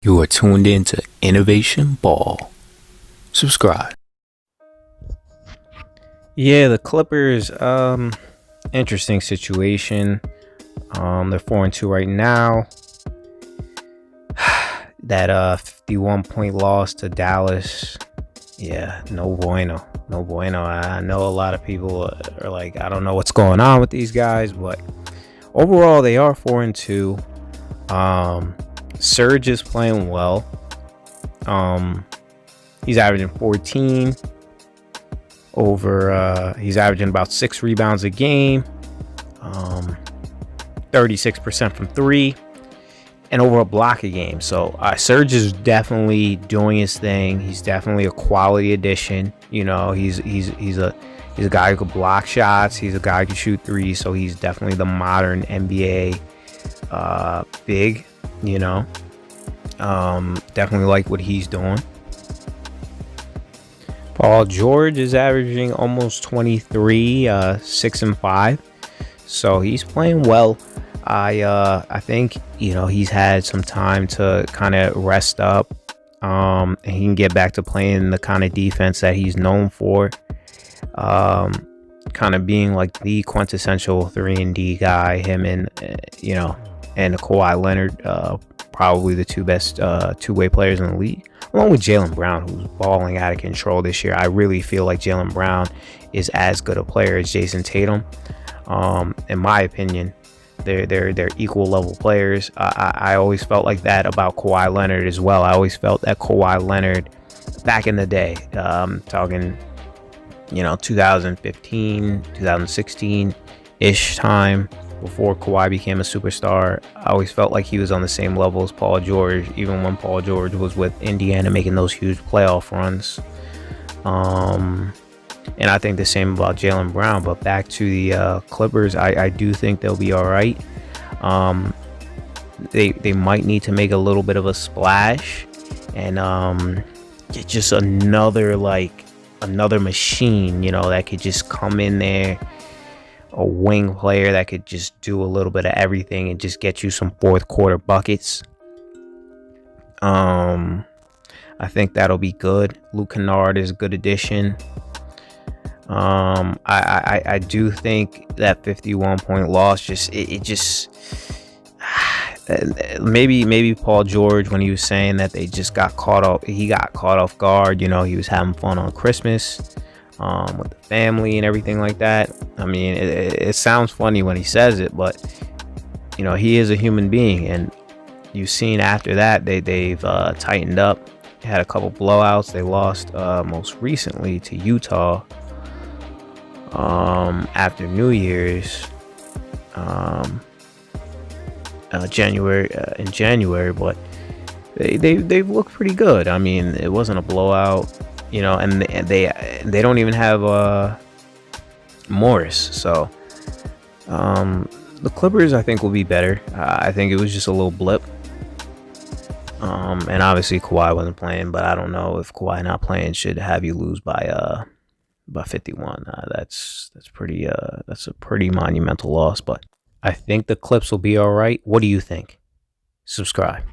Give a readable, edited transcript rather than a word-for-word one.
You are tuned in to Innovation Ball. Subscribe. Yeah, the Clippers, interesting situation. They're 4-2 right now. That 51 point loss to Dallas. Yeah, no bueno. No bueno. I know a lot of people are like, I don't know what's going on with these guys, but overall they are 4-2. Serge is playing well. He's averaging 14 over he's averaging about 6 rebounds a game, 36% from 3, and over a block a game. So Serge is definitely doing his thing. He's definitely a quality addition. You know, he's a guy who can block shots. He's a guy who can shoot threes. So he's definitely the modern NBA big. You know, definitely like what he's doing. Paul George is averaging almost 23, 6 and 5. So he's playing well. I think, you know, he's had some time to kind of rest up, and he can get back to playing the kind of defense that he's known for, kind of being like the quintessential 3-and-D guy. Him and you know, and Kawhi Leonard, probably the two best two-way players in the league, along with Jaylen Brown, who's balling out of control this year. I really feel like Jaylen Brown is as good a player as Jason Tatum. In my opinion, they're equal level players. I always felt like that about Kawhi Leonard as well. I always felt that Kawhi Leonard back in the day, talking, you know, 2015, 2016 ish time, before Kawhi became a superstar, I always felt like he was on the same level as Paul George, even when Paul George was with Indiana making those huge playoff runs. And I think the same about Jaylen Brown. But back to the Clippers, I do think they'll be all right. They might need to make a little bit of a splash and get just another machine, you know, that could just come in there. A wing player that could just do a little bit of everything and just get you some fourth quarter buckets. I think that'll be good. Luke Kennard is a good addition. I do think that 51 point loss maybe Paul George, when he was saying that they just got caught off guard. You know, he was having fun on Christmas with the family and everything like that. I mean, it sounds funny when he says it, but you know, he is a human being, and you've seen after that they've tightened up. They had a couple blowouts. They lost most recently to Utah after New Year's, in January, but they've looked pretty good. I mean, it wasn't a blowout. You know, and they don't even have Morris. So the Clippers, I think, will be better. I think it was just a little blip. And obviously Kawhi wasn't playing, but I don't know if Kawhi not playing should have you lose by 51. That's a pretty monumental loss. But I think the Clips will be all right. What do you think? Subscribe.